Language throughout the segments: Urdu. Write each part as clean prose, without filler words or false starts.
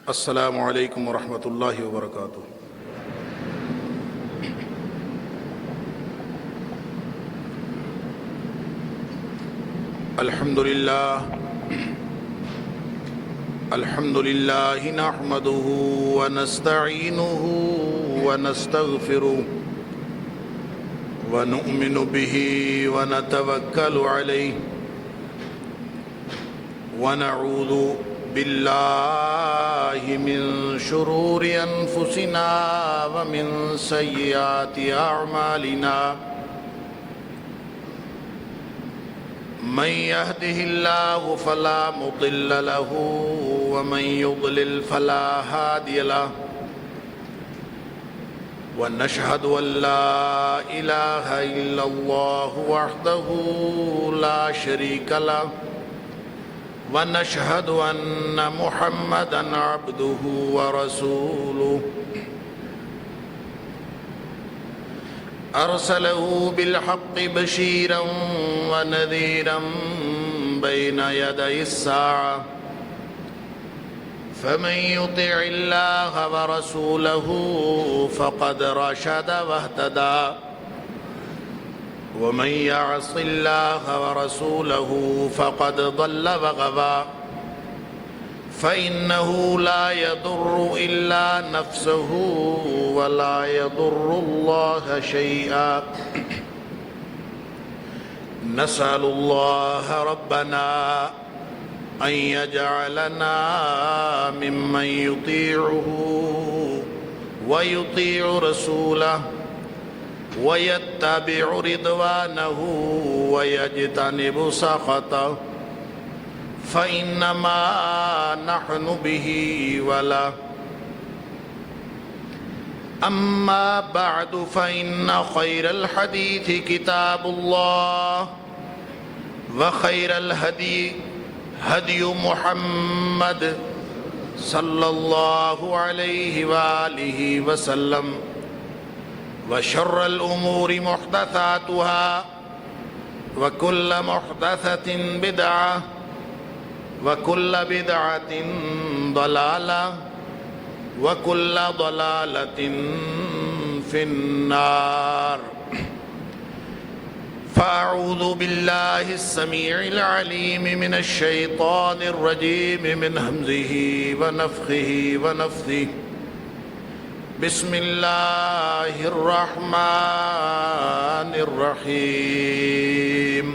السلام علیکم ورحمۃ اللہ وبرکاتہ۔ الحمد للہ نحمده ونستعینه ونستغفره ونؤمن به ونتوکل علیہ ونعوذ باللہ من شرور انفسنا ومن سیئات اعمالنا، من يهده الله فلا مضل له ومن يضلل فلا هادي له، ونشهد أن لا إله إلا الله وحده لا شريك له، ونشهد أن محمدًا عبده ورسوله، أرسله بالحق بشيرا ونذيرا بين يدي الساعة، فمن يطع الله ورسوله فقد رشد واهتدى، ومن يعص الله ورسوله فقد ضل وغوى، فإنه لا يضر إلا نفسه ولا يضر الله شيئا، نسأل الله ربنا أن يجعلنا ممن يطيعه ويطيع رسوله ويتبع رضوانه ويجتنب سخطه، فإنما نحن به وله. أما بعد فإن خير الحديث كتاب الله، وخير الهدي هدي محمد صلى الله عليه وآله وسلم، وشر الأمور محدثاتها، وكل محدثة بدعة، وكل بدعة ضلالة، وكل ضلالة في النار. فأعوذ بالله السميع العليم من الشيطان الرجيم من همزه ونفخه ونفثه. بسم الله الرحمن الرحيم.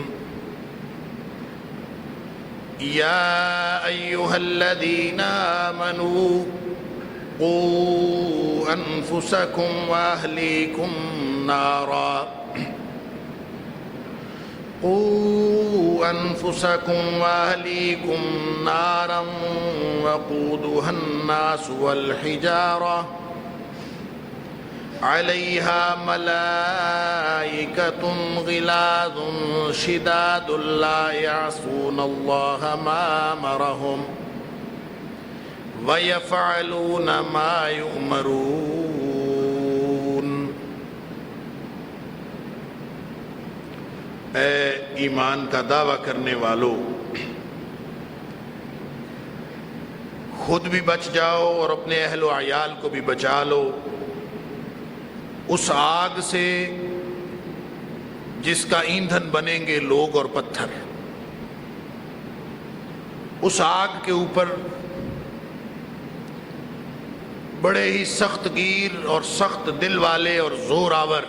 يا أيها الذين آمنوا قوا أنفسكم وأهليكم نارا وقودها الناس والحجارة عليها ملائكة غلاظ شداد لا يعصون الله ما أمرهم ويفعلون ما يؤمرون. اے ایمان کا دعویٰ کرنے والو، خود بھی بچ جاؤ اور اپنے اہل و عیال کو بھی بچا لو اس آگ سے جس کا ایندھن بنیں گے لوگ اور پتھر. اس آگ کے اوپر بڑے ہی سخت گیر اور سخت دل والے اور زور آور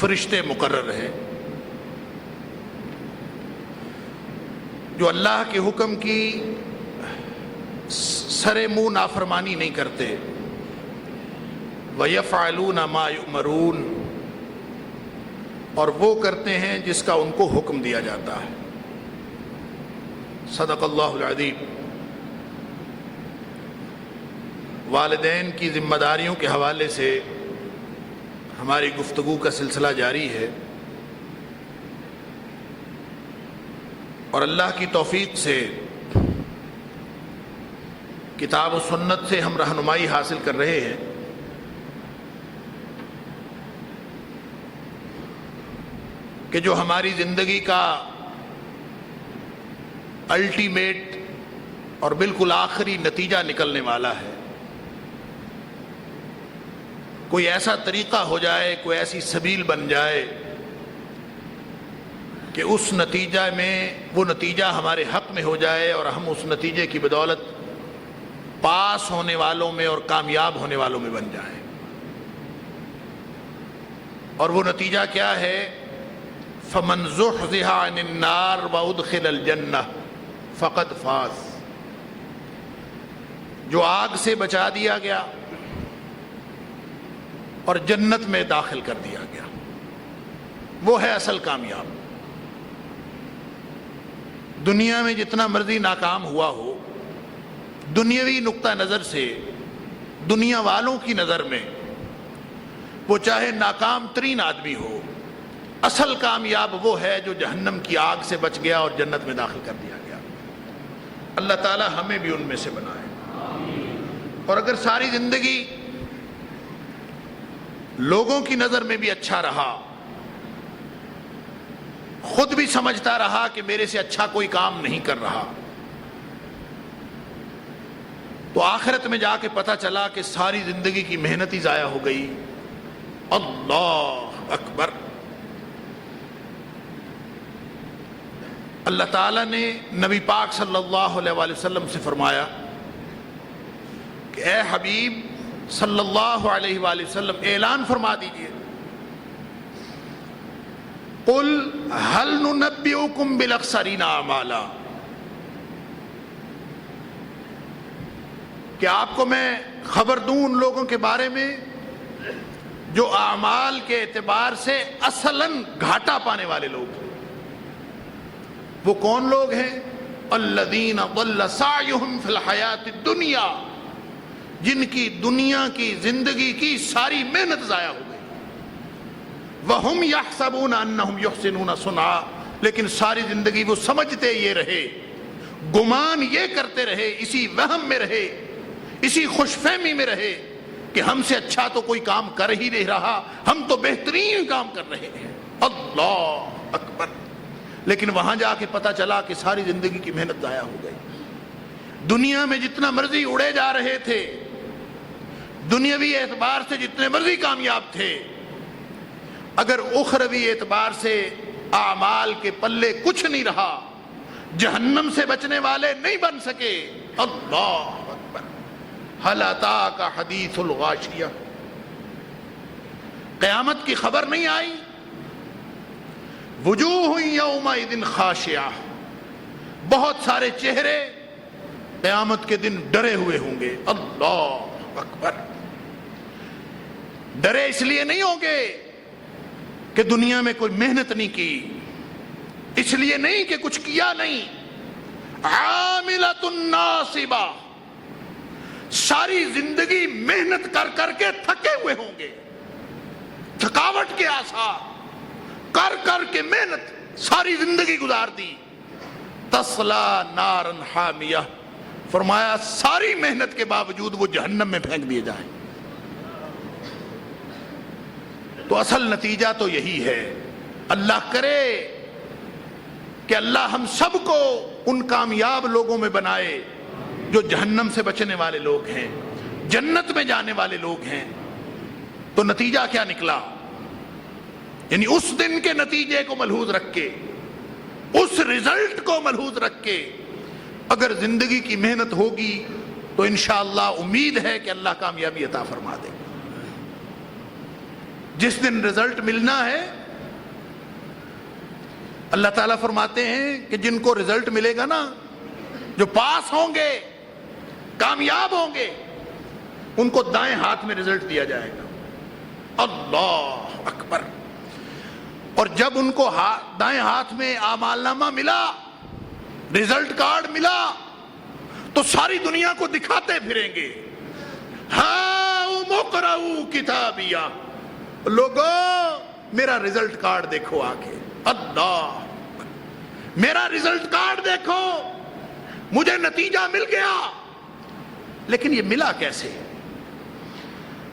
فرشتے مقرر ہیں جو اللہ کے حکم کی سرے منہ نافرمانی نہیں کرتے. وَيَفْعَلُونَ مَا يُؤْمَرُونَ، اور وہ کرتے ہیں جس کا ان کو حکم دیا جاتا ہے. صدق اللہ العظیم. والدین کی ذمہ داریوں کے حوالے سے ہماری گفتگو کا سلسلہ جاری ہے، اور اللہ کی توفیق سے کتاب و سنت سے ہم رہنمائی حاصل کر رہے ہیں. کہ جو ہماری زندگی کا الٹیمیٹ اور بالکل آخری نتیجہ نکلنے والا ہے کوئی ایسا طریقہ ہو جائے، کوئی ایسی سبیل بن جائے کہ اس نتیجہ میں وہ نتیجہ ہمارے حق میں ہو جائے اور ہم اس نتیجے کی بدولت پاس ہونے والوں میں اور کامیاب ہونے والوں میں بن جائیں۔ اور وہ نتیجہ کیا ہے؟ فَمَنْ زُحْزِحَ عَنِ النَّارِ وَأُدْخِلَ الْجَنَّةَ فَقَدْ فَازَ، جو آگ سے بچا دیا گیا اور جنت میں داخل کر دیا گیا، وہ ہے اصل کامیاب۔ دنیا میں جتنا مرضی ناکام ہوا ہو، دنیاوی نقطہ نظر سے، دنیا والوں کی نظر میں وہ چاہے ناکام ترین آدمی ہو، اصل کامیاب وہ ہے جو جہنم کی آگ سے بچ گیا اور جنت میں داخل کر دیا گیا۔ اللہ تعالی ہمیں بھی ان میں سے بنائے۔ اور اگر ساری زندگی لوگوں کی نظر میں بھی اچھا رہا، خود بھی سمجھتا رہا کہ میرے سے اچھا کوئی کام نہیں کر رہا، تو آخرت میں جا کے پتہ چلا کہ ساری زندگی کی محنت ہی ضائع ہو گئی۔ اللہ اکبر۔ اللہ تعالیٰ نے نبی پاک صلی اللہ علیہ وآلہ وسلم سے فرمایا کہ اے حبیب صلی اللہ علیہ وآلہ وسلم، اعلان فرما دیجئے، قل هل ننبئکم بالاخسرین اعمالا، کہ آپ کو میں خبر دوں ان لوگوں کے بارے میں جو اعمال کے اعتبار سے اصلاً گھاٹا پانے والے لوگ ہیں۔ وہ کون لوگ ہیں؟ الذین ضل سعیہم فی الحیاۃ الدنیا، جن کی دنیا کی زندگی کی ساری محنت ضائع ہو گئی۔ وَهُمْ يَحْسَبُونَ أَنَّهُمْ يُحْسِنُونَ صُنْعًا، لیکن ساری زندگی وہ سمجھتے یہ رہے، گمان یہ کرتے رہے، اسی وہم میں رہے، اسی خوش فہمی میں رہے کہ ہم سے اچھا تو کوئی کام کر ہی نہیں رہا، ہم تو بہترین کام کر رہے ہیں۔ اللہ اکبر۔ لیکن وہاں جا کے پتہ چلا کہ ساری زندگی کی محنت ضائع ہو گئی۔ دنیا میں جتنا مرضی اڑے جا رہے تھے، دنیاوی اعتبار سے جتنے مرضی کامیاب تھے، اگر اخروی اعتبار سے اعمال کے پلے کچھ نہیں رہا، جہنم سے بچنے والے نہیں بن سکے۔ اللہ اکبر۔ هل اتاک حدیث الغاشیہ، قیامت کی خبر نہیں آئی؟ وجوہ یومئذ خاشعہ، بہت سارے چہرے قیامت کے دن ڈرے ہوئے ہوں گے۔ اللہ اکبر۔ ڈرے اس لیے نہیں ہوں گے کہ دنیا میں کوئی محنت نہیں کی، اس لیے نہیں کہ کچھ کیا نہیں، عاملۃ ناصبہ، ساری زندگی محنت کر کر کے تھکے ہوئے ہوں گے، تھکاوٹ کے آثار، کر کر کے محنت ساری زندگی گزار دی۔ تصلا نارا حامیہ، فرمایا ساری محنت کے باوجود وہ جہنم میں پھینک دیے جائیں۔ تو اصل نتیجہ تو یہی ہے۔ اللہ کرے کہ اللہ ہم سب کو ان کامیاب لوگوں میں بنائے جو جہنم سے بچنے والے لوگ ہیں، جنت میں جانے والے لوگ ہیں۔ تو نتیجہ کیا نکلا؟ یعنی اس دن کے نتیجے کو ملحوظ رکھ کے، اس رزلٹ کو ملحوظ رکھ کے اگر زندگی کی محنت ہوگی تو انشاءاللہ امید ہے کہ اللہ کامیابی عطا فرما دے۔ جس دن رزلٹ ملنا ہے، اللہ تعالیٰ فرماتے ہیں کہ جن کو رزلٹ ملے گا نا، جو پاس ہوں گے، کامیاب ہوں گے، ان کو دائیں ہاتھ میں رزلٹ دیا جائے گا۔ اللہ اکبر۔ اور جب ان کو دائیں ہاتھ میں اعمال نامہ ملا، رزلٹ کارڈ ملا، تو ساری دنیا کو دکھاتے پھریں گے، ہاؤ اقرؤ کتابیہ، لوگوں میرا رزلٹ کارڈ دیکھو آ کے۔ اللہ، میرا رزلٹ کارڈ دیکھو، مجھے نتیجہ مل گیا۔ لیکن یہ ملا کیسے؟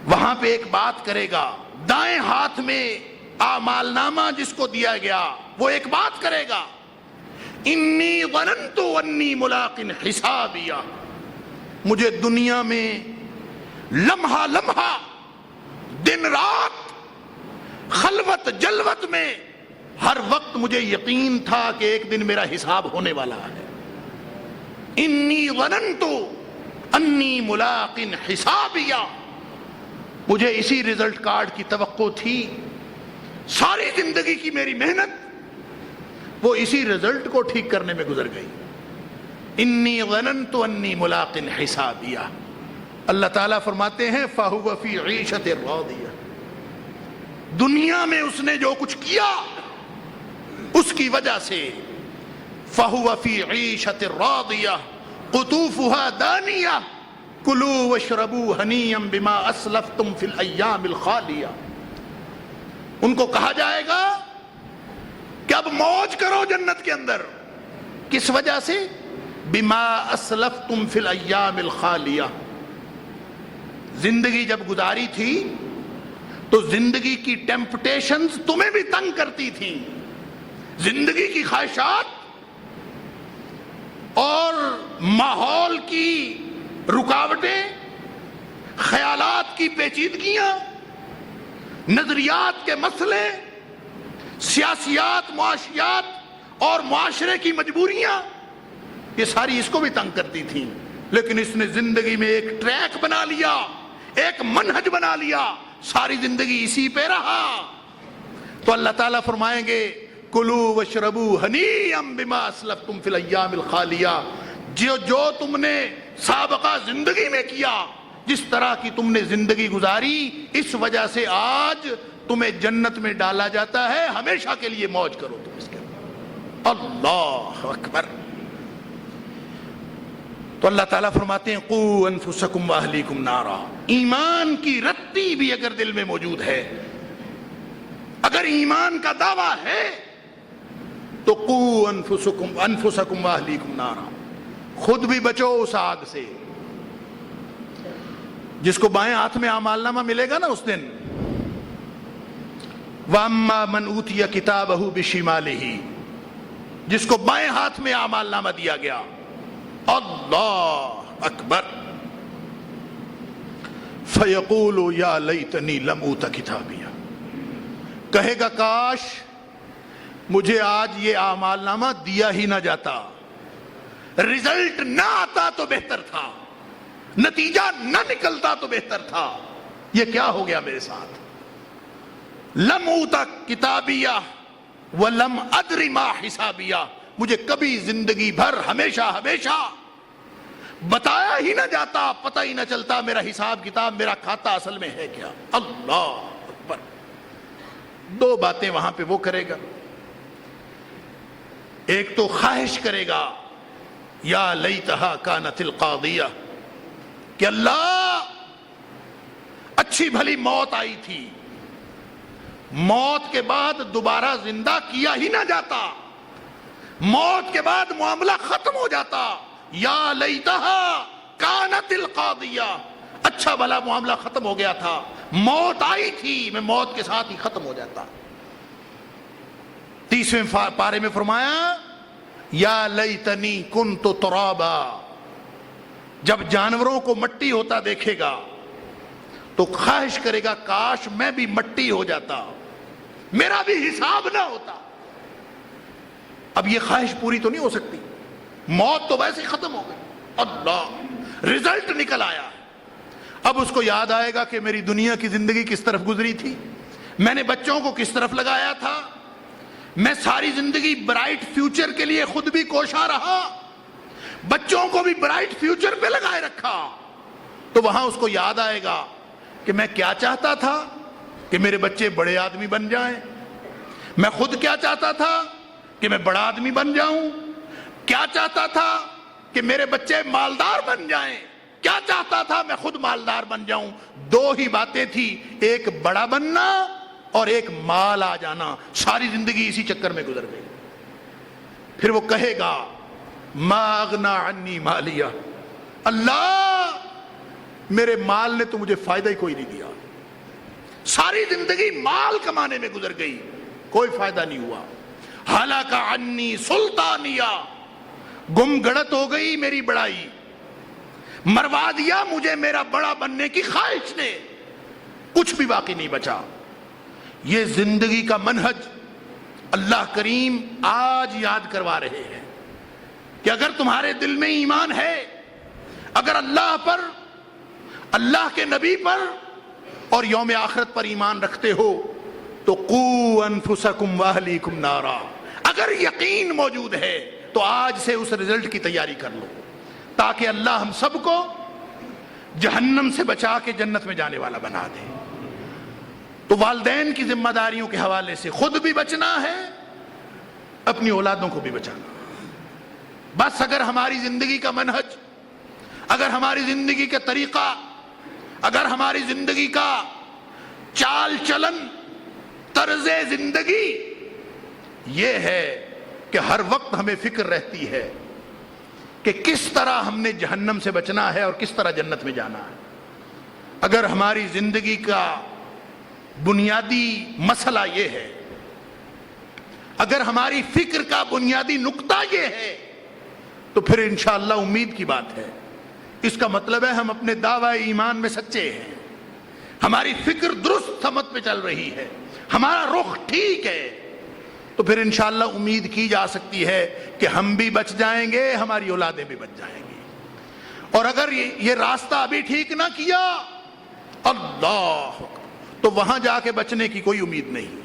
وہاں پہ ایک بات کرے گا، دائیں ہاتھ میں اعمال نامہ جس کو دیا گیا وہ ایک بات کرے گا، انی ظننت انی ملاق حسابیہ، مجھے دنیا میں لمحہ لمحہ دن رات خلوت جلوت میں ہر وقت مجھے یقین تھا کہ ایک دن میرا حساب ہونے والا ہے. انی ظننت انی ملاق حسابیہ، مجھے اسی رزلٹ کارڈ کی توقع تھی. ساری زندگی کی میری محنت وہ اسی رزلٹ کو ٹھیک کرنے میں گزر گئی. انی ظننت انی ملاق حسابیہ. اللہ تعالیٰ فرماتے ہیں فَهُوَ فِي عِيشَةٍ رَاضِيَةٍ، دنیا میں اس نے جو کچھ کیا اس کی وجہ سے فَهُوَ فِي عِيشَةٍ رَاضِيَةٍ قُطُوفُهَا دَانِيَةٌ كُلُوا وَاشْرَبُوا هَنِيًّا بِمَا أَسْلَفْتُمْ فِي الْأَيَّامِ الْخَالِيَةِ. ان کو کہا جائے گا کہ اب موج کرو جنت کے اندر. کس وجہ سے؟ بِمَا أَسْلَفْتُمْ فِي الْأَيَّامِ الْخَالِيَةِ. زندگی جب گزاری تھی تو زندگی کی ٹیمپٹیشنز تمہیں بھی تنگ کرتی تھیں. زندگی کی خواہشات اور ماحول کی رکاوٹیں، خیالات کی پیچیدگیاں، نظریات کے مسئلے، سیاسیات، معاشیات اور معاشرے کی مجبوریاں، یہ ساری اس کو بھی تنگ کرتی تھیں. لیکن اس نے زندگی میں ایک ٹریک بنا لیا، ایک منہج بنا لیا، ساری زندگی اسی پہ رہا. تو اللہ تعالیٰ فرمائیں گے کلوا واشربوا ہنیئا بما اسلفتم فی الایام الخالیہ. جو تم نے سابقہ زندگی میں کیا، جس طرح کی تم نے زندگی گزاری، اس وجہ سے آج تمہیں جنت میں ڈالا جاتا ہے. ہمیشہ کے لیے موج کرو تم اس کے اندر. اللہ اکبر. تو اللہ تعالیٰ فرماتے ہیں قوا انفسکم واہلیکم نارا. ایمان کی رتی بھی اگر دل میں موجود ہے، اگر ایمان کا دعویٰ ہے، تو قوا انفسکم واہلیکم نارا. خود بھی بچو اس آگ سے. جس کو بائیں ہاتھ میں اعمال نامہ ملے گا نا اس دن، وَأَمَّا مَنْ أُوتِيَ كِتَابَهُ بِشِمَالِهِ، جس کو بائیں ہاتھ میں اعمال نامہ دیا گیا. اللہ اکبر. فَيَقُولُ يَا لَيْتَنِي لَمْ أُوتَ كِتَابِيَهْ، کہے گا کاش مجھے آج یہ اعمال نامہ دیا ہی نہ جاتا، رزلٹ نہ آتا تو بہتر تھا، نتیجہ نہ نکلتا تو بہتر تھا. یہ کیا ہو گیا میرے ساتھ؟ لم اوت کتابیہ ولم ادر ما حسابیہ. مجھے کبھی زندگی بھر ہمیشہ بتایا ہی نہ جاتا، پتہ ہی نہ چلتا میرا حساب کتاب، میرا کھاتا اصل میں ہے کیا. اللہ اکبر. دو باتیں وہاں پہ وہ کرے گا. ایک تو خواہش کرے گا یا لیتہا کانت القاضیہ، کہ اللہ اچھی بھلی موت آئی تھی، موت کے بعد دوبارہ زندہ کیا ہی نہ جاتا، موت کے بعد معاملہ ختم ہو جاتا. یا لیتہا کانت القاضیہ، اچھا بھلا معاملہ ختم ہو گیا تھا، موت آئی تھی، میں موت کے ساتھ ہی ختم ہو جاتا. 30ویں پارے میں فرمایا یا لیتنی کنت ترابا. جب جانوروں کو مٹی ہوتا دیکھے گا تو خواہش کرے گا کاش میں بھی مٹی ہو جاتا، میرا بھی حساب نہ ہوتا. اب یہ خواہش پوری تو نہیں ہو سکتی، موت تو ویسے ختم ہو گئی. اللہ، رزلٹ نکل آیا. اب اس کو یاد آئے گا کہ میری دنیا کی زندگی کس طرف گزری تھی، میں نے بچوں کو کس طرف لگایا تھا، میں ساری زندگی برائٹ فیوچر کے لیے خود بھی کوشاں رہا، بچوں کو بھی برائٹ فیوچر پہ لگائے رکھا. تو وہاں اس کو یاد آئے گا کہ میں کیا چاہتا تھا کہ میرے بچے بڑے آدمی بن جائیں، میں خود کیا چاہتا تھا کہ میں بڑا آدمی بن جاؤں، کیا چاہتا تھا کہ میرے بچے مالدار بن جائیں، کیا چاہتا تھا میں خود مالدار بن جاؤں. دو ہی باتیں تھی، ایک بڑا بننا اور ایک مال آ جانا. ساری زندگی اسی چکر میں گزر گئی. پھر وہ کہے گا ما اغنا عنی مالیہ، اللہ میرے مال نے تو مجھے فائدہ ہی کوئی نہیں دیا، ساری زندگی مال کمانے میں گزر گئی، کوئی فائدہ نہیں ہوا. ہلاک عنی سلطانیہ، گم گڑت ہو گئی میری بڑائی، مروا دیا مجھے میرا بڑا بننے کی خواہش نے. کچھ بھی باقی نہیں بچا۔ یہ زندگی کا منہج اللہ کریم آج یاد کروا رہے ہیں کہ اگر تمہارے دل میں ایمان ہے، اگر اللہ پر، اللہ کے نبی پر اور یوم آخرت پر ایمان رکھتے ہو تو قو انفسکم واہلیکم نارا، اگر یقین موجود ہے تو آج سے اس رزلٹ کی تیاری کر لو تاکہ اللہ ہم سب کو جہنم سے بچا کے جنت میں جانے والا بنا دے۔ تو والدین کی ذمہ داریوں کے حوالے سے خود بھی بچنا ہے، اپنی اولادوں کو بھی بچانا۔ بس اگر ہماری زندگی کا منہج، اگر ہماری زندگی کا طریقہ، اگر ہماری زندگی کا چال چلن، طرز زندگی یہ ہے کہ ہر وقت ہمیں فکر رہتی ہے کہ کس طرح ہم نے جہنم سے بچنا ہے اور کس طرح جنت میں جانا ہے، اگر ہماری زندگی کا بنیادی مسئلہ یہ ہے، اگر ہماری فکر کا بنیادی نقطہ یہ ہے، تو پھر انشاءاللہ امید کی بات ہے۔ اس کا مطلب ہے ہم اپنے دعوی ایمان میں سچے ہیں، ہماری فکر درست سمت پہ چل رہی ہے، ہمارا رخ ٹھیک ہے، تو پھر انشاءاللہ امید کی جا سکتی ہے کہ ہم بھی بچ جائیں گے، ہماری اولادیں بھی بچ جائیں گی۔ اور اگر یہ راستہ ابھی ٹھیک نہ کیا، اللہ، تو وہاں جا کے بچنے کی کوئی امید نہیں۔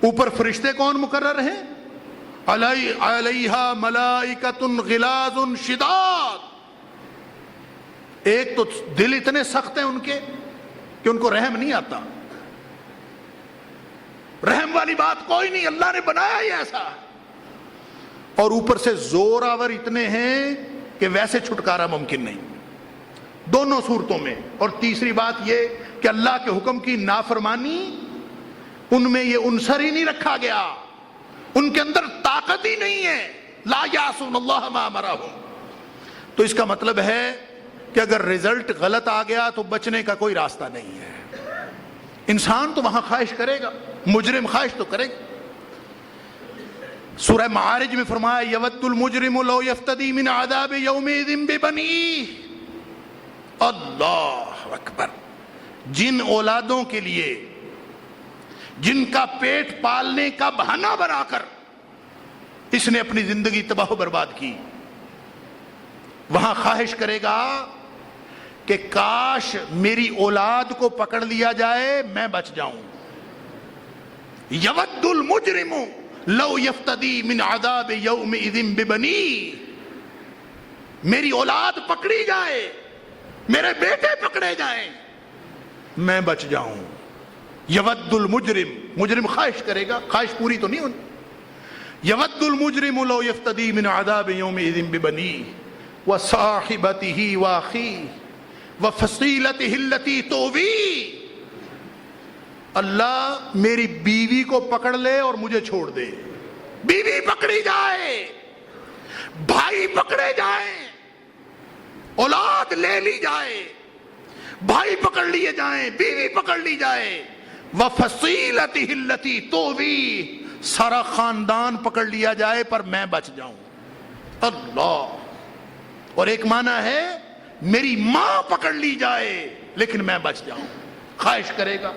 اوپر فرشتے کون مقرر ہیں؟ علیہا ملائکۃ غلاظ شداد۔ ایک تو دل اتنے سخت ہیں ان کے کہ ان کو رحم نہیں آتا، رحم والی بات کوئی نہیں، اللہ نے بنایا ہی ایسا۔ اور اوپر سے زور آور اتنے ہیں کہ ویسے چھٹکارا ممکن نہیں، دونوں صورتوں میں۔ اور تیسری بات یہ کہ اللہ کے حکم کی نافرمانی ان میں یہ عنصر ہی نہیں رکھا گیا، ان کے اندر طاقت ہی نہیں ہے، لا یعصون اللہ ما امرہم۔ تو اس کا مطلب ہے کہ اگر رزلٹ غلط آ گیا تو بچنے کا کوئی راستہ نہیں ہے۔ انسان تو وہاں خواہش کرے گا، مجرم خواہش تو کرے گا۔ سورہ معارج میں فرمایا یود المجرم لو یفتدی من عذاب یومئذ ببنیہ۔ اللہ اکبر۔ جن اولادوں کے لیے جن کا پیٹ پالنے کا بہانہ بنا کر اس نے اپنی زندگی تباہ و برباد کی، وہاں خواہش کرے گا کہ کاش میری اولاد کو پکڑ لیا جائے، میں بچ جاؤں۔ یود المجرم لو یفتدی من عذاب یومئذ ببنیہ، میری اولاد پکڑی جائے، میرے بیٹے پکڑے جائیں، میں بچ جاؤں۔ یود المجرم، مجرم خواہش کرے گا، خواہش پوری تو نہیں ہونی۔ یود المجرم لو یفتدی من عذاب یومئذ ببنیہ وصاحبتہ واخیہ وفصیلتہ التی تؤویہ۔ اللہ میری بیوی کو پکڑ لے اور مجھے چھوڑ دے، بیوی پکڑی جائے، بھائی پکڑے جائیں، اولاد لے لی جائے، بھائی پکڑ لیے جائیں، بیوی پکڑ لی جائے، وفصیلتہ التی تؤویہ، سارا خاندان پکڑ لیا جائے پر میں بچ جاؤں۔ اللہ۔ اور ایک معنی ہے میری ماں پکڑ لی جائے لیکن میں بچ جاؤں، خواہش کرے گا۔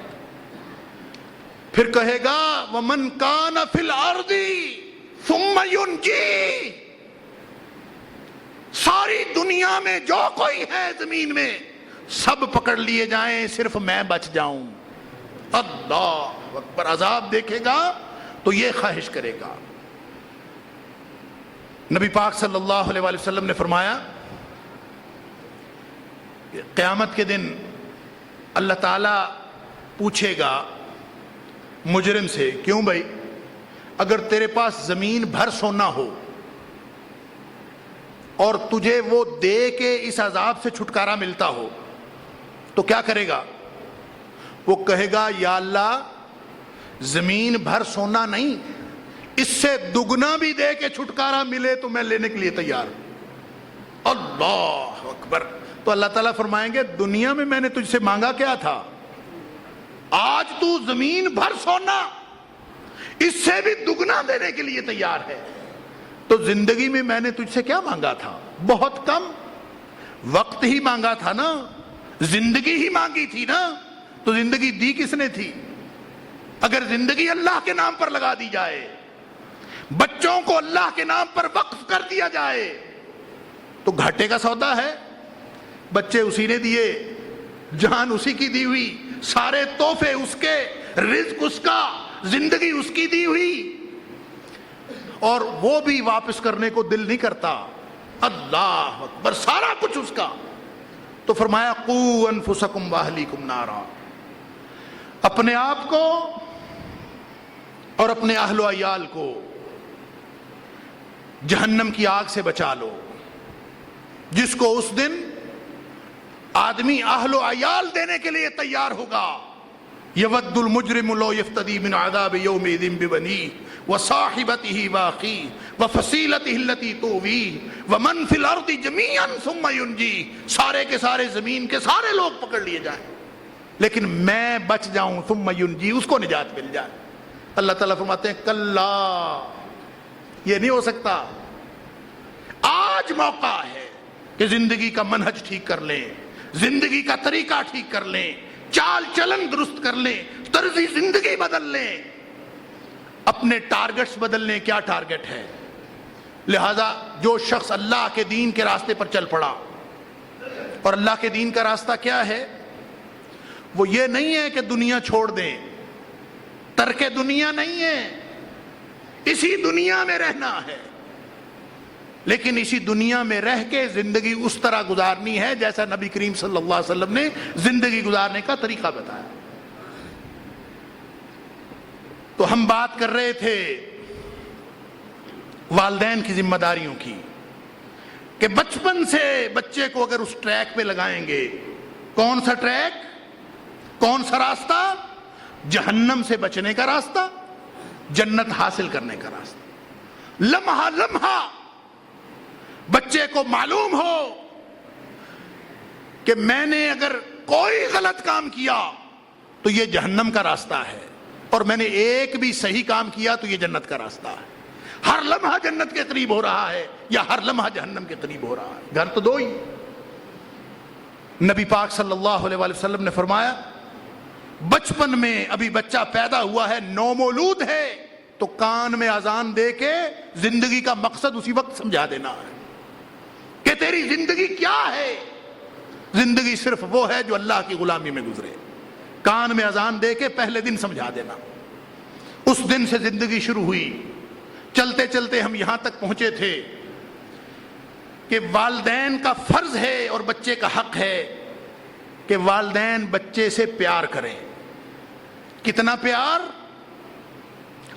پھر کہے گا وَمَنْ كَانَ فِي الْأَرْضِ ثُمَّ يُنْجِي، ساری دنیا میں جو کوئی ہے زمین میں سب پکڑ لیے جائیں، صرف میں بچ جاؤں۔ اللہ اکبر۔ عذاب دیکھے گا تو یہ خواہش کرے گا۔ نبی پاک صلی اللہ علیہ وآلہ وسلم نے فرمایا کہ قیامت کے دن اللہ تعالیٰ پوچھے گا مجرم سے، کیوں بھائی، اگر تیرے پاس زمین بھر سونا ہو اور تجھے وہ دے کے اس عذاب سے چھٹکارا ملتا ہو تو کیا کرے گا؟ وہ کہے گا یا اللہ زمین بھر سونا نہیں، اس سے دگنا بھی دے کے چھٹکارا ملے تو میں لینے کے لیے تیار ہوں۔ اللہ اکبر۔ تو اللہ تعالیٰ فرمائیں گے دنیا میں نے تجھ سے مانگا کیا تھا، آج تو زمین بھر سونا اس سے بھی دگنا دینے کے لیے تیار ہے، تو زندگی میں نے تجھ سے کیا مانگا تھا؟ بہت کم وقت ہی مانگا تھا نا، زندگی ہی مانگی تھی نا، تو زندگی دی کس نے تھی؟ اگر زندگی اللہ کے نام پر لگا دی جائے، بچوں کو اللہ کے نام پر وقف کر دیا جائے، تو گھاٹے کا سودا ہے۔ بچے اسی نے دیے، جان اسی کی دی ہوئی، سارے تحفے اس کے، رزق اس کا، زندگی اس کی دی ہوئی، اور وہ بھی واپس کرنے کو دل نہیں کرتا۔ اللہ اکبر، سارا کچھ اس کا۔ تو فرمایا قو انفسکم واہلیکم نارا، اپنے آپ کو اور اپنے اہل و عیال کو جہنم کی آگ سے بچا لو، جس کو اس دن آدمی اہل و عیال دینے کے لیے تیار ہوگا۔ یود المجرم لو یفتدی من عذاب یومئذ ببنیہ وصاحبتہ واخیہ وفصیلتہ التی تؤویہ ومن فی الارض جمیعا ثم ینجیہ، سارے کے سارے زمین کے سارے لوگ پکڑ لیے جائیں لیکن میں بچ جاؤں، ثم ینجی، اس کو نجات مل جائے۔ اللہ تعالیٰ فرماتے ہیں کلا، یہ نہیں ہو سکتا۔ آج موقع ہے کہ زندگی کا منہج ٹھیک کر لیں، زندگی کا طریقہ ٹھیک کر لیں، چال چلن درست کر لیں، طرز زندگی بدل لیں، اپنے ٹارگٹس بدل لیں۔ کیا ٹارگٹ ہے؟ لہذا جو شخص اللہ کے دین کے راستے پر چل پڑا، اور اللہ کے دین کا راستہ کیا ہے؟ وہ یہ نہیں ہے کہ دنیا چھوڑ دیں، ترک دنیا نہیں ہے، اسی دنیا میں رہنا ہے، لیکن اسی دنیا میں رہ کے زندگی اس طرح گزارنی ہے جیسا نبی کریم صلی اللہ علیہ وسلم نے زندگی گزارنے کا طریقہ بتایا۔ تو ہم بات کر رہے تھے والدین کی ذمہ داریوں کی، کہ بچپن سے بچے کو اگر اس ٹریک پہ لگائیں گے، کون سا ٹریک، کون سا راستہ؟ جہنم سے بچنے کا راستہ، جنت حاصل کرنے کا راستہ۔ لمحہ لمحہ بچے کو معلوم ہو کہ میں نے اگر کوئی غلط کام کیا تو یہ جہنم کا راستہ ہے، اور میں نے ایک بھی صحیح کام کیا تو یہ جنت کا راستہ ہے۔ ہر لمحہ جنت کے قریب ہو رہا ہے یا ہر لمحہ جہنم کے قریب ہو رہا ہے، گھر تو دو ہی۔ نبی پاک صلی اللہ علیہ وآلہ وسلم نے فرمایا بچپن میں، ابھی بچہ پیدا ہوا ہے، نومولود ہے، تو کان میں اذان دے کے زندگی کا مقصد اسی وقت سمجھا دینا ہے کہ تیری زندگی کیا ہے۔ زندگی صرف وہ ہے جو اللہ کی غلامی میں گزرے، کان میں اذان دے کے پہلے دن سمجھا دینا۔ اس دن سے زندگی شروع ہوئی، چلتے چلتے ہم یہاں تک پہنچے تھے کہ والدین کا فرض ہے اور بچے کا حق ہے کہ والدین بچے سے پیار کریں۔ کتنا پیار؟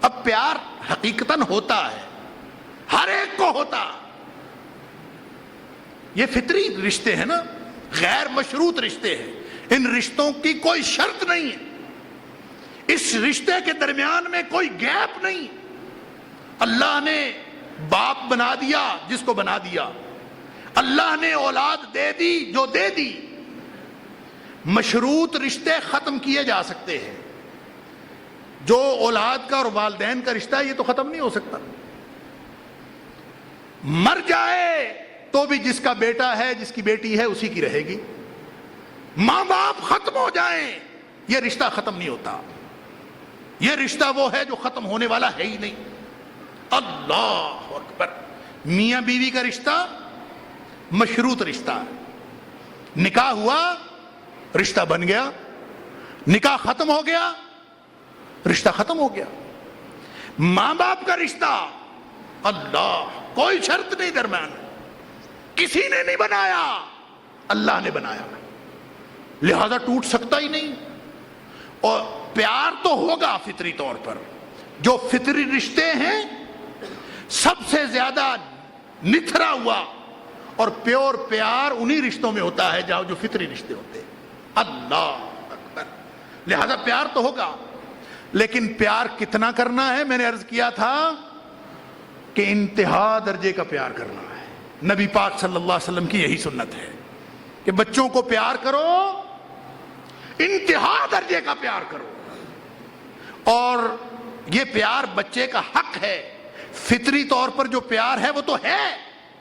اب پیار حقیقتاً ہوتا ہے، ہر ایک کو ہوتا، یہ فطری رشتے ہیں نا، غیر مشروط رشتے ہیں، ان رشتوں کی کوئی شرط نہیں ہے، اس رشتے کے درمیان میں کوئی گیپ نہیں۔ اللہ نے باپ بنا دیا جس کو بنا دیا، اللہ نے اولاد دے دی جو دے دی۔ مشروط رشتے ختم کیے جا سکتے ہیں، جو اولاد کا اور والدین کا رشتہ ہے یہ تو ختم نہیں ہو سکتا۔ مر جائے تو بھی جس کا بیٹا ہے، جس کی بیٹی ہے، اسی کی رہے گی۔ ماں باپ ختم ہو جائیں یہ رشتہ ختم نہیں ہوتا، یہ رشتہ وہ ہے جو ختم ہونے والا ہے ہی نہیں۔ اللہ اکبر، میاں بیوی کا رشتہ مشروط رشتہ ہے، نکاح ہوا رشتہ بن گیا، نکاح ختم ہو گیا رشتہ ختم ہو گیا۔ ماں باپ کا رشتہ، اللہ، کوئی شرط نہیں درمیان، کسی نے نہیں بنایا، اللہ نے بنایا، لہذا ٹوٹ سکتا ہی نہیں۔ اور پیار تو ہوگا فطری طور پر، جو فطری رشتے ہیں سب سے زیادہ نتھرا ہوا اور پیور پیار انہی رشتوں میں ہوتا ہے جو فطری رشتے ہوتے ہیں۔ اللہ اکبر، لہذا پیار تو ہوگا، لیکن پیار کتنا کرنا ہے؟ میں نے عرض کیا تھا کہ انتہا درجے کا پیار کرنا ہے۔ نبی پاک صلی اللہ علیہ وسلم کی یہی سنت ہے کہ بچوں کو پیار کرو، انتہا درجے کا پیار کرو، اور یہ پیار بچے کا حق ہے۔ فطری طور پر جو پیار ہے وہ تو ہے،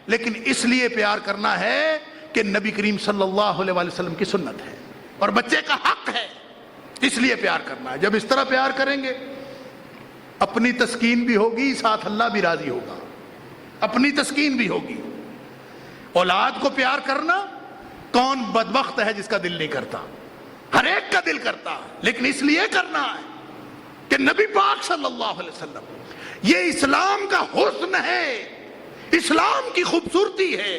لیکن اس لیے پیار کرنا ہے کہ نبی کریم صلی اللہ علیہ وسلم کی سنت ہے اور بچے کا حق ہے۔ اس لیے پیار کرنا ہے. جب اس طرح پیار کریں گے اپنی تسکین بھی ہوگی، ساتھ اللہ بھی راضی ہوگا. اپنی تسکین بھی ہوگی. اولاد کو پیار کرنا، کون بدبخت ہے جس کا دل نہیں کرتا؟ ہر ایک کا دل کرتا ہے، لیکن اس لیے کرنا ہے کہ نبی پاک صلی اللہ علیہ وسلم، یہ اسلام کا حسن ہے، اسلام کی خوبصورتی ہے.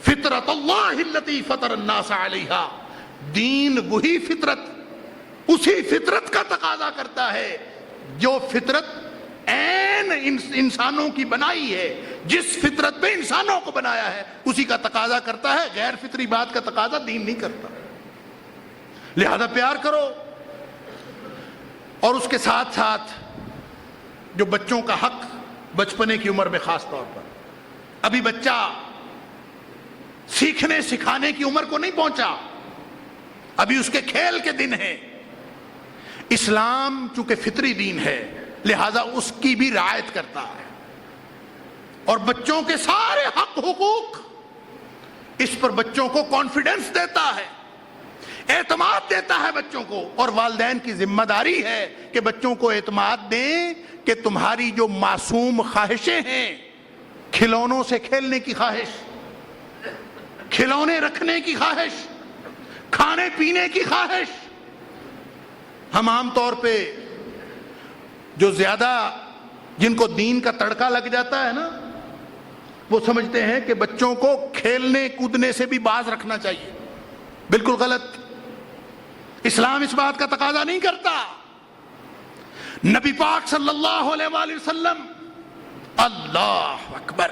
فطرت اللہ التی فطر الناس علیہا، دین وہی فطرت، اسی فطرت کا تقاضا کرتا ہے جو فطرت عین انسانوں کی بنائی ہے. جس فطرت پہ انسانوں کو بنایا ہے اسی کا تقاضا کرتا ہے، غیر فطری بات کا تقاضا دین نہیں کرتا. لہذا پیار کرو. اور اس کے ساتھ ساتھ جو بچوں کا حق بچپنے کی عمر میں، خاص طور پر ابھی بچہ سیکھنے سکھانے کی عمر کو نہیں پہنچا، ابھی اس کے کھیل کے دن ہیں. اسلام چونکہ فطری دین ہے لہذا اس کی بھی رعایت کرتا ہے، اور بچوں کے سارے حق حقوق اس پر بچوں کو کانفیڈنس دیتا ہے، اعتماد دیتا ہے بچوں کو. اور والدین کی ذمہ داری ہے کہ بچوں کو اعتماد دیں کہ تمہاری جو معصوم خواہشیں ہیں، کھلونوں سے کھیلنے کی خواہش، کھلونے رکھنے کی خواہش، کھانے پینے کی خواہش، ہم عام طور پہ جو زیادہ جن کو دین کا تڑکا لگ جاتا ہے نا، وہ سمجھتے ہیں کہ بچوں کو کھیلنے کودنے سے بھی باز رکھنا چاہیے. بالکل غلط. اسلام اس بات کا تقاضا نہیں کرتا. نبی پاک صلی اللہ علیہ وآلہ وسلم، اللہ اکبر،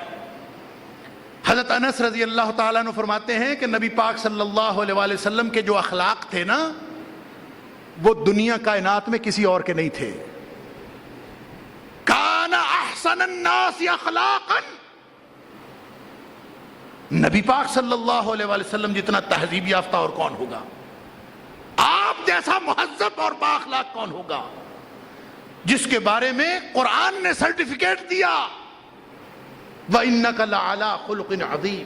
حضرت انس رضی اللہ تعالیٰ عنہ فرماتے ہیں کہ نبی پاک صلی اللہ علیہ وآلہ وسلم کے جو اخلاق تھے نا، وہ دنیا کائنات میں کسی اور کے نہیں تھے. کان احسن الناس اخلاقا، نبی پاک صلی اللہ علیہ وآلہ وسلم جتنا تہذیب یافتہ اور کون ہوگا؟ آپ جیسا مہذب اور بااخلاق کون ہوگا؟ جس کے بارے میں قرآن نے سرٹیفکیٹ دیا، وَإِنَّكَ لَعَلَىٰ خُلُقٍ عَظِيمٍ.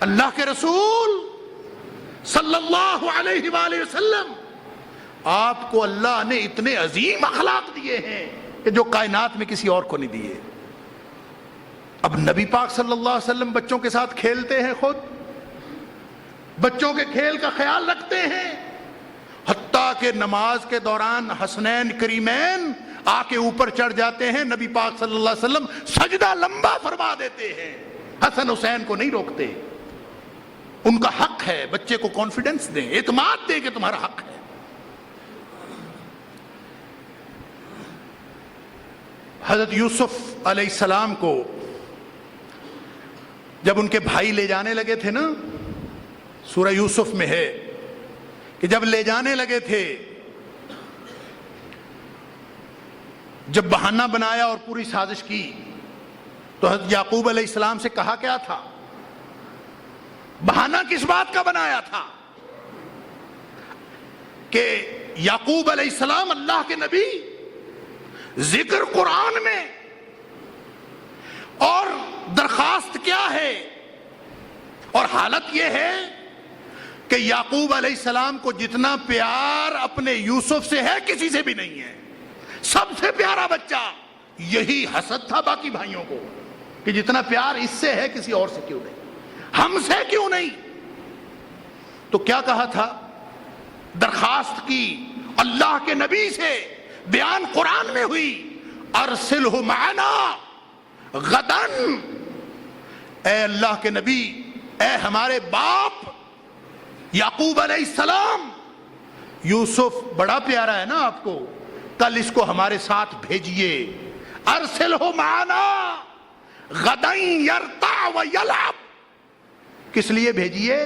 اللہ کے رسول صلی اللہ علیہ وآلہ وسلم، آپ کو اللہ نے اتنے عظیم اخلاق دیے ہیں کہ جو کائنات میں کسی اور کو نہیں دیے. اب نبی پاک صلی اللہ علیہ وسلم بچوں کے ساتھ کھیلتے ہیں، خود بچوں کے کھیل کا خیال رکھتے ہیں، حتیٰ کہ نماز کے دوران حسنین کریمین آ کے اوپر چڑھ جاتے ہیں، نبی پاک صلی اللہ علیہ وسلم سجدہ لمبا فرما دیتے ہیں، حسن حسین کو نہیں روکتے. ان کا حق ہے، بچے کو کانفیڈنس دیں، اعتماد دیں کہ تمہارا حق ہے. حضرت یوسف علیہ السلام کو جب ان کے بھائی لے جانے لگے تھے نا، سورہ یوسف میں ہے کہ جب لے جانے لگے تھے، جب بہانہ بنایا اور پوری سازش کی، تو حضرت یعقوب علیہ السلام سے کہا کیا تھا؟ بہانہ کس بات کا بنایا تھا؟ کہ یعقوب علیہ السلام اللہ کے نبی، ذکر قرآن میں، اور درخواست کیا ہے؟ اور حالت یہ ہے کہ یعقوب علیہ السلام کو جتنا پیار اپنے یوسف سے ہے کسی سے بھی نہیں ہے. سب سے پیارا بچہ. یہی حسد تھا باقی بھائیوں کو کہ جتنا پیار اس سے ہے کسی اور سے کیوں نہیں، ہم سے کیوں نہیں. تو کیا کہا تھا؟ درخواست کی اللہ کے نبی سے، بیان قرآن میں ہوئی، ارسلہ معنا غدن. اے اللہ کے نبی، اے ہمارے باپ یعقوب علیہ السلام، یوسف بڑا پیارا ہے نا آپ کو، کل اس کو ہمارے ساتھ بھیجئے. ارسلہ معنا غدن یرتع ویلعب. کس لیے بھیجئے؟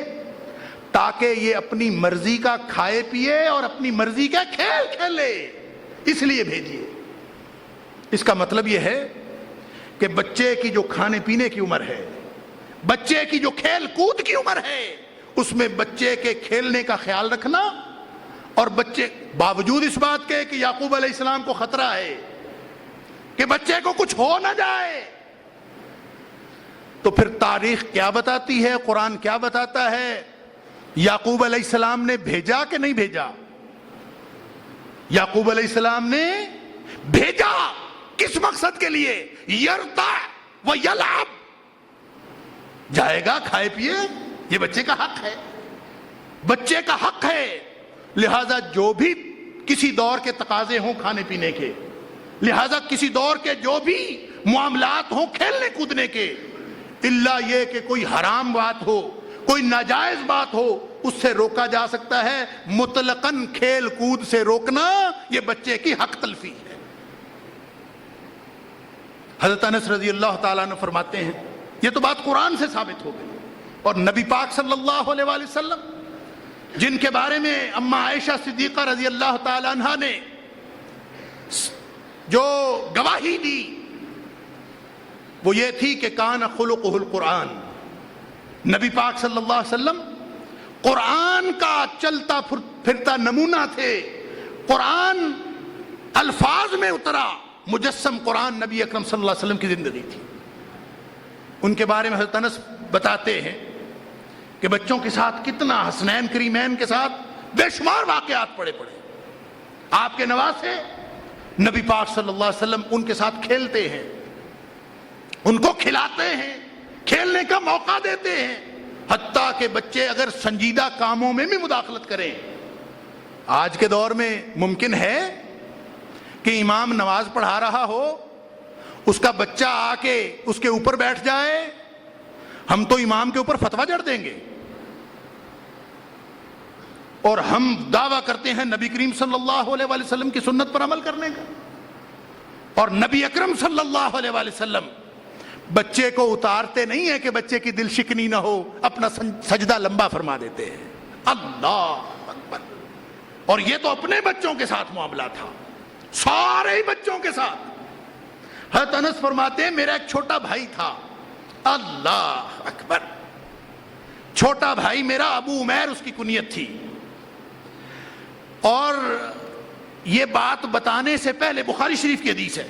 تاکہ یہ اپنی مرضی کا کھائے پیے اور اپنی مرضی کا کھیل کھیلے، اس لیے بھیجئے. اس کا مطلب یہ ہے کہ بچے کی جو کھانے پینے کی عمر ہے، بچے کی جو کھیل کود کی عمر ہے، اس میں بچے کے کھیلنے کا خیال رکھنا، اور بچے باوجود اس بات کے کہ یعقوب علیہ السلام کو خطرہ ہے کہ بچے کو کچھ ہو نہ جائے، تو پھر تاریخ کیا بتاتی ہے، قرآن کیا بتاتا ہے؟ یعقوب علیہ السلام نے بھیجا کہ نہیں بھیجا؟ یعقوب علیہ السلام نے بھیجا کس مقصد کے لیے؟ یرتع و یلعب، جائے گا کھائے پیے، یہ بچے کا حق ہے، بچے کا حق ہے۔ لہذا جو بھی کسی دور کے تقاضے ہوں کھانے پینے کے، لہذا کسی دور کے جو بھی معاملات ہوں کھیلنے کودنے کے، الا یہ کہ کوئی حرام بات ہو، کوئی ناجائز بات ہو، اس سے روکا جا سکتا ہے۔ مطلقاً کھیل کود سے روکنا یہ بچے کی حق تلفی ہے۔ حضرت انس رضی اللہ تعالیٰ عنہ فرماتے ہیں، یہ تو بات قرآن سے ثابت ہو گئی، اور نبی پاک صلی اللہ علیہ وآلہ وسلم جن کے بارے میں اما عائشہ صدیقہ رضی اللہ تعالیٰ عنہ نے جو گواہی دی وہ یہ تھی کہ کان خلقہ القرآن، نبی پاک صلی اللہ علیہ وسلم قرآن کا چلتا پھرتا نمونہ تھے، قرآن الفاظ میں اترا، مجسم قرآن نبی اکرم صلی اللہ علیہ وسلم کی زندگی تھی۔ ان کے بارے میں حضرت انس بتاتے ہیں کہ بچوں کے ساتھ کتنا، حسنین کریمین کے ساتھ بے شمار واقعات پڑے آپ کے نواسے نبی پاک صلی اللہ علیہ وسلم ان کے ساتھ کھیلتے ہیں، ان کو کھلاتے ہیں، کھیلنے کا موقع دیتے ہیں، حتیٰ کہ بچے اگر سنجیدہ کاموں میں بھی مداخلت کریں۔ آج کے دور میں ممکن ہے کہ امام نماز پڑھا رہا ہو، اس کا بچہ آ کے اس کے اوپر بیٹھ جائے، ہم تو امام کے اوپر فتویٰ جڑ دیں گے، اور ہم دعویٰ کرتے ہیں نبی کریم صلی اللہ علیہ وآلہ وسلم کی سنت پر عمل کرنے کا، اور نبی اکرم صلی اللہ علیہ وآلہ وسلم بچے کو اتارتے نہیں ہیں کہ بچے کی دل شکنی نہ ہو، اپنا سجدہ لمبا فرما دیتے ہیں۔ اللہ اکبر! اور یہ تو اپنے بچوں کے ساتھ معاملہ تھا، سارے ہی بچوں کے ساتھ۔ حضرت انس فرماتے ہیں میرا ایک چھوٹا بھائی تھا، اللہ اکبر، چھوٹا بھائی میرا ابو عمیر اس کی کنیت تھی، اور یہ بات بتانے سے پہلے، بخاری شریف کی حدیث ہے،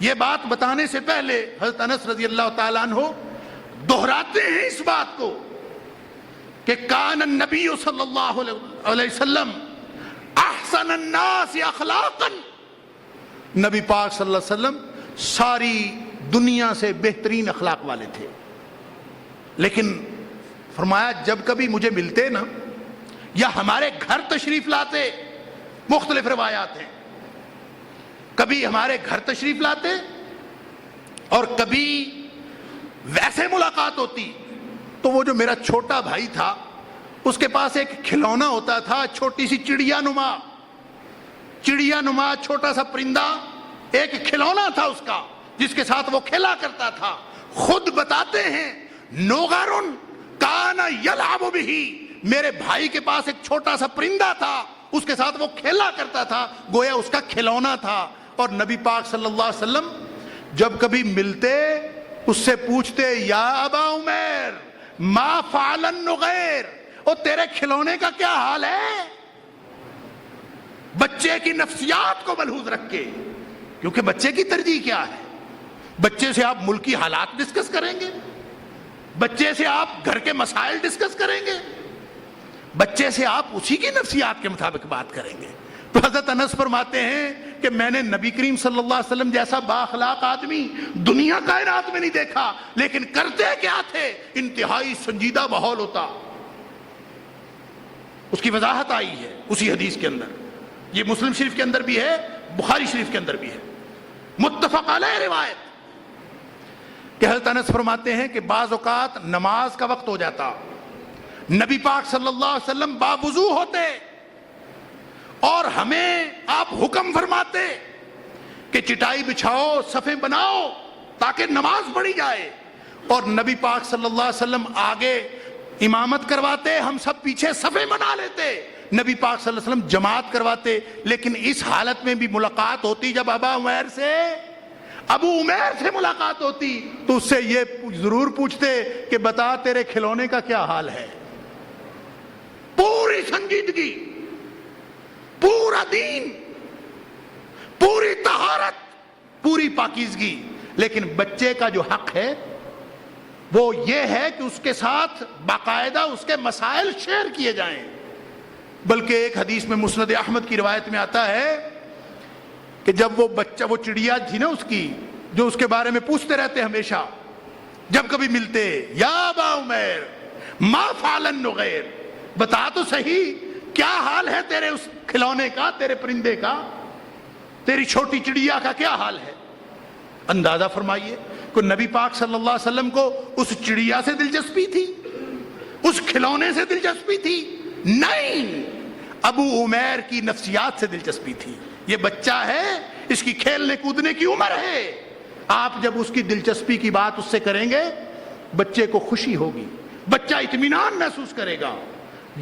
یہ بات بتانے سے پہلے حضرت انس رضی اللہ تعالیٰ عنہ دہراتے ہیں اس بات کو کہ کان النبی صلی اللہ علیہ وسلم احسن الناس اخلاقا، نبی پاک صلی اللہ علیہ وسلم ساری دنیا سے بہترین اخلاق والے تھے، لیکن فرمایا جب کبھی مجھے ملتے نا، یا ہمارے گھر تشریف لاتے، مختلف روایات ہیں، کبھی ہمارے گھر تشریف لاتے اور کبھی ویسے ملاقات ہوتی، تو وہ جو میرا چھوٹا بھائی تھا اس کے پاس ایک کھلونا ہوتا تھا، چھوٹی سی چڑیا نما چھوٹا سا پرندہ، ایک کھلونا تھا اس کا جس کے ساتھ وہ کھیلا کرتا تھا۔ خود بتاتے ہیں نوغرن کان یلعب بہ، میرے بھائی کے پاس ایک چھوٹا سا پرندہ تھا، اس کے ساتھ وہ کھیلا کرتا تھا، گویا اس کا کھلونا تھا۔ اور نبی پاک صلی اللہ علیہ وسلم جب کبھی ملتے اس سے پوچھتے یا ابا عمیر ما فعل النغیر، او تیرے کھلونے کا کیا حال ہے؟ بچے کی نفسیات کو ملحوظ رکھ کے، کیونکہ بچے کی ترجیح کیا ہے؟ بچے سے آپ ملکی حالات ڈسکس کریں گے، بچے سے آپ گھر کے مسائل ڈسکس کریں گے، بچے سے آپ اسی کی نفسیات کے مطابق بات کریں گے۔ تو حضرت انس فرماتے ہیں کہ میں نے نبی کریم صلی اللہ علیہ وسلم جیسا با اخلاق آدمی دنیا کائنات میں نہیں دیکھا، لیکن کرتے کیا تھے؟ انتہائی سنجیدہ ماحول ہوتا۔ اس کی وضاحت آئی ہے اسی حدیث کے اندر، یہ مسلم شریف کے اندر بھی ہے، بخاری شریف کے اندر بھی ہے، متفق علیہ روایت، کہ حضرت انس فرماتے ہیں کہ بعض اوقات نماز کا وقت ہو جاتا، نبی پاک صلی اللہ علیہ وسلم باوضو ہوتے اور ہمیں آپ حکم فرماتے کہ چٹائی بچھاؤ، صفیں بناؤ تاکہ نماز پڑھی جائے، اور نبی پاک صلی اللہ علیہ وسلم آگے امامت کرواتے، ہم سب پیچھے صفیں بنا لیتے، نبی پاک صلی اللہ علیہ وسلم جماعت کرواتے۔ لیکن اس حالت میں بھی ملاقات ہوتی جب ابو عمیر سے ملاقات ہوتی تو اس سے یہ ضرور پوچھتے کہ بتا تیرے کھلونے کا کیا حال ہے۔ پوری سنجیدگی، پورا دین، پوری طہارت، پوری پاکیزگی، لیکن بچے کا جو حق ہے وہ یہ ہے کہ اس کے ساتھ باقاعدہ اس کے مسائل شیئر کیے جائیں۔ بلکہ ایک حدیث میں مسند احمد کی روایت میں آتا ہے کہ جب وہ بچہ، وہ چڑیا تھی نا اس کی، جو اس کے بارے میں پوچھتے رہتے ہمیشہ جب کبھی ملتے، یا ابا عمیر ما فعل النغیر، بتا تو صحیح کیا حال ہے تیرے اس کھلونے کا، تیرے پرندے کا، تیری چھوٹی چڑیا کا کیا حال ہے؟ اندازہ فرمائیے کہ نبی پاک صلی اللہ علیہ وسلم کو اس چڑیا سے دلچسپی تھی، اس کھلونے سے دلچسپی تھی؟ نہیں، ابو عمیر کی نفسیات سے دلچسپی تھی۔ یہ بچہ ہے، اس کی کھیلنے کودنے کی عمر ہے، آپ جب اس کی دلچسپی کی بات اس سے کریں گے بچے کو خوشی ہوگی، بچہ اطمینان محسوس کرے گا۔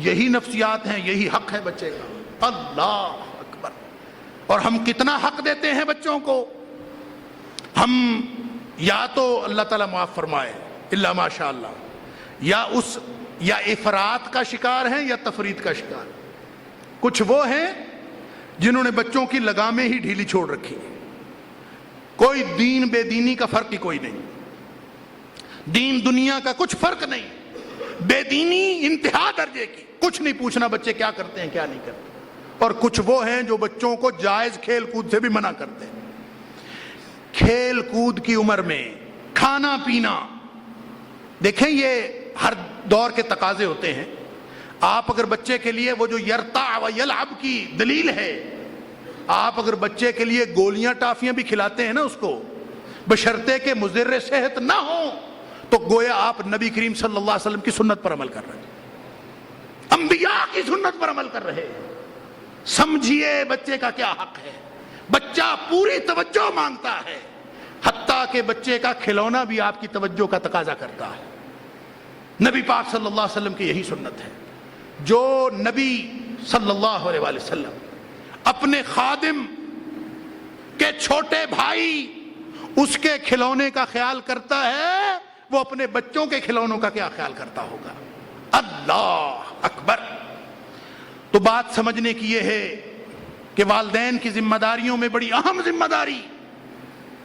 یہی نفسیات ہیں، یہی حق ہے بچے کا۔ اللہ اکبر! اور ہم کتنا حق دیتے ہیں بچوں کو؟ ہم یا تو اللہ تعالیٰ معاف فرمائے الا ماشاء اللہ، یا افراط کا شکار ہیں یا تفریط کا شکار۔ کچھ وہ ہیں جنہوں نے بچوں کی لگامیں ہی ڈھیلی چھوڑ رکھی، کوئی دین بے دینی کا فرق ہی کوئی نہیں، دین دنیا کا کچھ فرق نہیں، بے دینی انتہا درجے کی، کچھ نہیں پوچھنا بچے کیا کرتے ہیں کیا نہیں کرتے۔ اور کچھ وہ ہیں جو بچوں کو جائز کھیل کود سے بھی منع کرتے ہیں۔ کھیل کود کی عمر میں کھانا پینا، دیکھیں یہ ہر دور کے تقاضے ہوتے ہیں۔ آپ اگر بچے کے لیے وہ جو یرتع و یلعب کی دلیل ہے، آپ اگر بچے کے لیے گولیاں ٹافیاں بھی کھلاتے ہیں نا اس کو، بشرطے کہ مضر صحت نہ ہو، تو گویا آپ نبی کریم صلی اللہ علیہ وسلم کی سنت پر عمل کر رہے ہیں، انبیاء کی سنت پر عمل کر رہے ہیں۔ سمجھیے بچے کا کیا حق ہے، بچہ پوری توجہ مانگتا ہے، حتیٰ کہ بچے کا کھلونا بھی آپ کی توجہ کا تقاضا کرتا ہے۔ نبی پاک صلی اللہ علیہ وسلم کی یہی سنت ہے۔ جو نبی صلی اللہ علیہ وسلم اپنے خادم کے چھوٹے بھائی اس کے کھلونے کا خیال کرتا ہے، وہ اپنے بچوں کے کھلونوں کا کیا خیال کرتا ہوگا؟ اللہ اکبر! تو بات سمجھنے کی یہ ہے کہ والدین کی ذمہ داریوں میں بڑی اہم ذمہ داری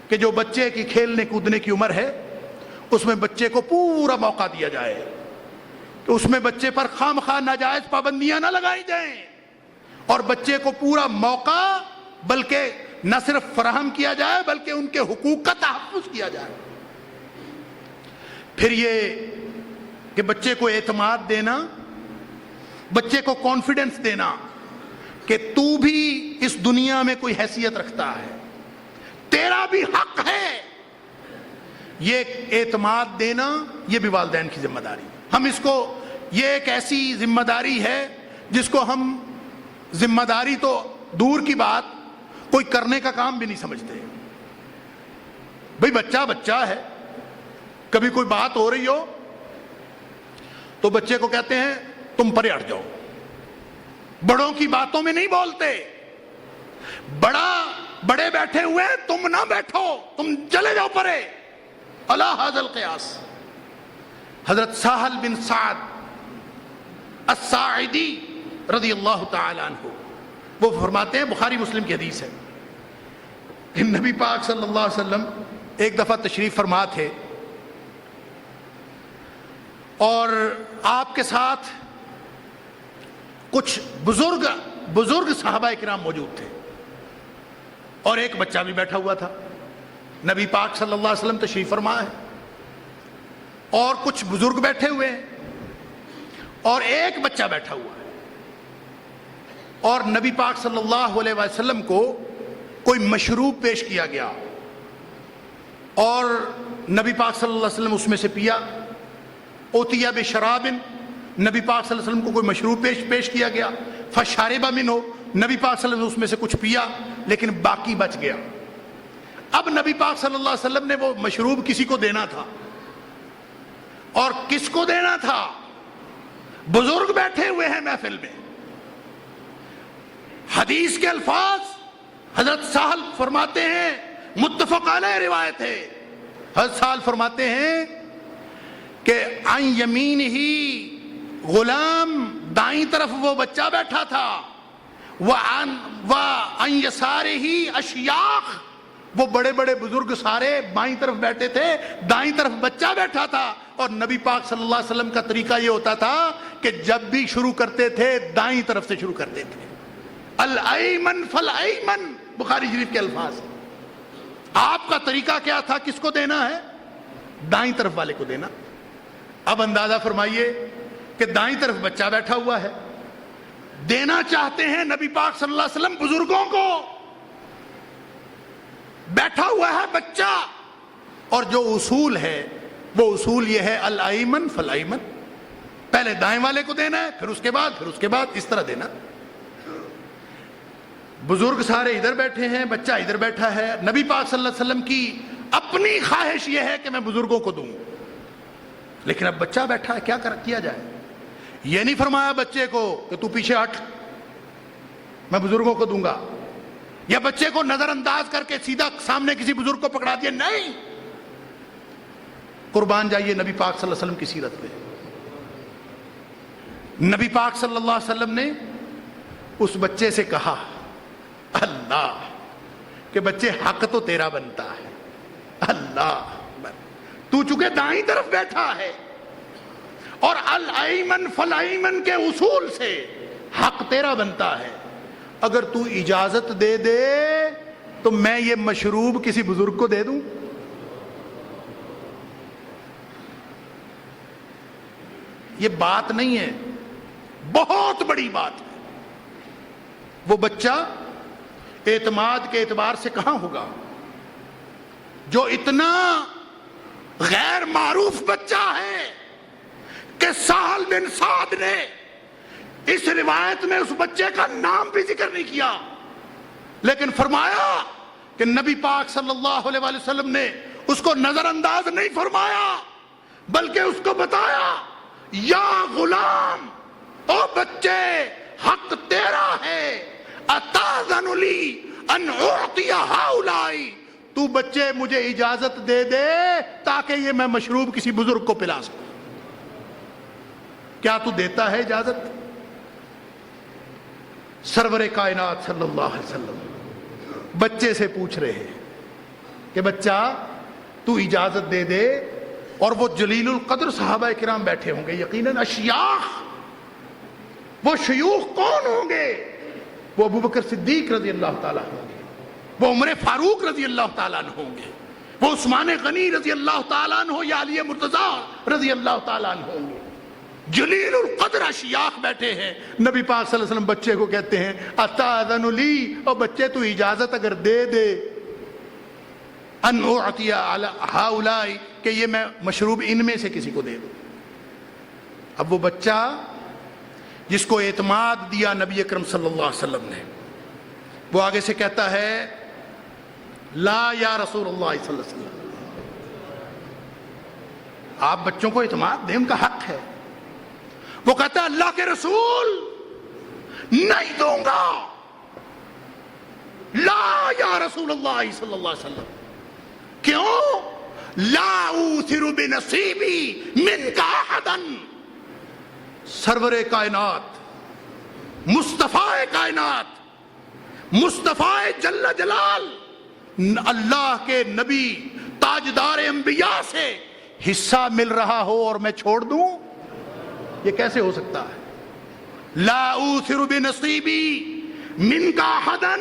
کہ جو بچے کی کھیلنے کودنے کی عمر ہے اس میں بچے کو پورا موقع دیا جائے، کہ اس میں بچے پر خام خواہ ناجائز پابندیاں نہ لگائی جائیں، اور بچے کو پورا موقع بلکہ نہ صرف فراہم کیا جائے بلکہ ان کے حقوق کا تحفظ کیا جائے۔ پھر یہ کہ بچے کو اعتماد دینا، بچے کو کانفیڈنس دینا کہ تو بھی اس دنیا میں کوئی حیثیت رکھتا ہے، تیرا بھی حق ہے، یہ اعتماد دینا یہ بھی والدین کی ذمہ داری۔ ہم اس کو، یہ ایک ایسی ذمہ داری ہے جس کو ہم ذمہ داری تو دور کی بات کوئی کرنے کا کام بھی نہیں سمجھتے۔ بھئی بچہ بچہ ہے، کبھی کوئی بات ہو رہی ہو تو بچے کو کہتے ہیں تم پرے ہٹ جاؤ، بڑوں کی باتوں میں نہیں بولتے، بڑے بیٹھے ہوئے ہیں تم نہ بیٹھو، تم چلے جاؤ پرے۔ الا ھذا القیاس۔ حضرت سہل بن سعد الساعدی رضی اللہ تعالی عنہ وہ فرماتے ہیں، بخاری مسلم کی حدیث ہے کہ نبی پاک صلی اللہ علیہ وسلم ایک دفعہ تشریف فرما تھے اور آپ کے ساتھ کچھ بزرگ صحابہ کرام موجود تھے اور ایک بچہ بھی بیٹھا ہوا تھا۔ نبی پاک صلی اللہ علیہ وسلم تشریف فرما ہے اور کچھ بزرگ بیٹھے ہوئے ہیں اور ایک بچہ بیٹھا ہوا ہے، اور نبی پاک صلی اللہ علیہ وسلم کو کوئی مشروب پیش کیا گیا اور نبی پاک صلی اللہ علیہ وسلم اس میں سے پیا۔ اوتیا بشراب، نبی پاک صلی اللہ علیہ وسلم کو کوئی مشروب پیش کیا گیا، فشارب منہ، نبی پاک صلی اللہ علیہ وسلم اس میں سے کچھ پیا لیکن باقی بچ گیا۔ اب نبی پاک صلی اللہ علیہ وسلم نے وہ مشروب کسی کو دینا تھا، اور کس کو دینا تھا؟ بزرگ بیٹھے ہوئے ہیں محفل میں۔ حدیث کے الفاظ حضرت سہل فرماتے ہیں، متفق علیہ روایت ہے، حضرت سہل فرماتے ہیں کہ عن یمین ہی غلام، دائیں طرف وہ بچہ بیٹھا تھا، وعن یسارہ ہی اشیاخ، وہ بڑے بڑے بزرگ سارے بائیں طرف بیٹھے تھے، دائیں طرف بچہ بیٹھا تھا، اور نبی پاک صلی اللہ علیہ وسلم کا طریقہ یہ ہوتا تھا کہ جب بھی شروع کرتے تھے دائیں طرف سے شروع کرتے تھے. الایمن فالایمن بخاری شریف کے الفاظ. آپ کا طریقہ کیا تھا؟ کس کو دینا ہے؟ دائیں طرف والے کو دینا. اب اندازہ فرمائیے کہ دائیں طرف بچہ بیٹھا ہوا ہے, دینا چاہتے ہیں نبی پاک صلی اللہ علیہ وسلم بزرگوں کو, بیٹھا ہوا ہے بچہ, اور جو اصول ہے وہ اصول یہ ہے الایمن فالایمن, پہلے دائیں والے کو دینا ہے, پھر اس کے بعد اس طرح دینا. بزرگ سارے ادھر بیٹھے ہیں, بچہ ادھر بیٹھا ہے. نبی پاک صلی اللہ علیہ وسلم کی اپنی خواہش یہ ہے کہ میں بزرگوں کو دوں, لیکن اب بچہ بیٹھا ہے, کیا کیا جائے؟ یہ نہیں فرمایا بچے کو کہ تو پیچھے ہٹ, میں بزرگوں کو دوں گا, یا بچے کو نظر انداز کر کے سیدھا سامنے کسی بزرگ کو پکڑا دیا. نہیں, قربان جائیے نبی پاک صلی اللہ علیہ وسلم کی سیرت پہ. نبی پاک صلی اللہ علیہ وسلم نے اس بچے سے کہا, اللہ کہ بچے حق تو تیرا بنتا ہے, اللہ تو چونکہ دائیں طرف بیٹھا ہے اور الایمن فالایمن کے اصول سے حق تیرا بنتا ہے, اگر تو اجازت دے دے تو میں یہ مشروب کسی بزرگ کو دے دوں. یہ بات نہیں ہے, بہت بڑی بات ہے. وہ بچہ اعتماد کے اعتبار سے کہاں ہوگا جو اتنا غیر معروف بچہ ہے کہ سہل بن سعد نے اس روایت میں اس بچے کا نام بھی ذکر نہیں کیا, لیکن فرمایا کہ نبی پاک صلی اللہ علیہ وسلم نے اس کو نظر انداز نہیں فرمایا, بلکہ اس کو بتایا یا غلام, او بچے حق تیرا ہے, اتاذن لی ان اعطی ہؤلاء, تو بچے مجھے اجازت دے دے تاکہ یہ میں مشروب کسی بزرگ کو پلا سکوں. کیا تو دیتا ہے اجازت؟ سرور کائنات صلی اللہ علیہ وسلم بچے سے پوچھ رہے ہیں کہ بچہ تو اجازت دے دے, اور وہ جلیل القدر صحابہ کرام بیٹھے ہوں گے یقیناً. اشیاخ, وہ شیوخ کون ہوں گے؟ وہ ابو بکر صدیق رضی اللہ تعالیٰ ہوں گے, وہ عمر فاروق رضی اللہ تعالیٰ عنہ ہوں گے, وہ عثمان غنی رضی اللہ تعالیٰ عنہ یا علی مرتضی رضی اللہ تعالیٰ عنہ ہوں گے. جلیل القدر اشیاخ بیٹھے ہیں. نبی پاک صلی اللہ علیہ وسلم بچے کو کہتے ہیں اتاذن لی, اور بچے تو اجازت اگر دے دے ان اعطی ہؤلاء کہ یہ میں مشروب ان میں سے کسی کو دے دوں. اب وہ بچہ جس کو اعتماد دیا نبی اکرم صلی اللہ علیہ وسلم نے, وہ آگے سے کہتا ہے لا یا رسول اللہ صلی اللہ علیہ وسلم. آپ بچوں کو اعتماد دیں, ان کا حق ہے. وہ کہتا ہے اللہ کے رسول نہیں دوں گا, لا یا رسول اللہ صلی اللہ علیہ وسلم. کیوں؟ لا اوثر بنصیبی منک احدا, سرور کائنات, مصطفیٰ کائنات, مصطفیٰ جل جلال, اللہ کے نبی تاجدار انبیاء سے حصہ مل رہا ہو اور میں چھوڑ دوں, یہ کیسے ہو سکتا ہے؟ لا اوثر بنصیبی منک احدا,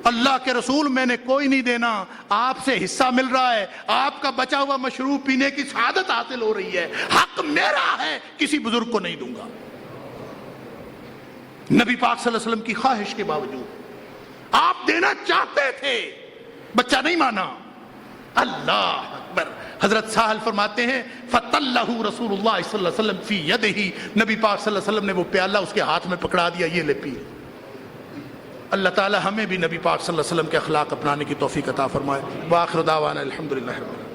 اللہ کے رسول میں نے کوئی نہیں دینا, آپ سے حصہ مل رہا ہے, آپ کا بچا ہوا مشروب پینے کی سعادت حاصل ہو رہی ہے, حق میرا ہے, کسی بزرگ کو نہیں دوں گا. نبی پاک صلی اللہ علیہ وسلم کی خواہش کے باوجود آپ دینا چاہتے تھے, بچہ نہیں مانا. اللہ اکبر. حضرت سہل فرماتے ہیں فطلہ رسول اللہ صلی اللہ علیہ وسلم فی یدہ, نبی پاک صلی اللہ علیہ وسلم نے وہ پیالہ اس کے ہاتھ میں پکڑا دیا, یہ لے پی. اللہ تعالی ہمیں بھی نبی پاک صلی اللہ علیہ وسلم کے اخلاق اپنانے کی توفیق عطا فرمائے. وآخر دعوانا الحمدللہ رب العالمین.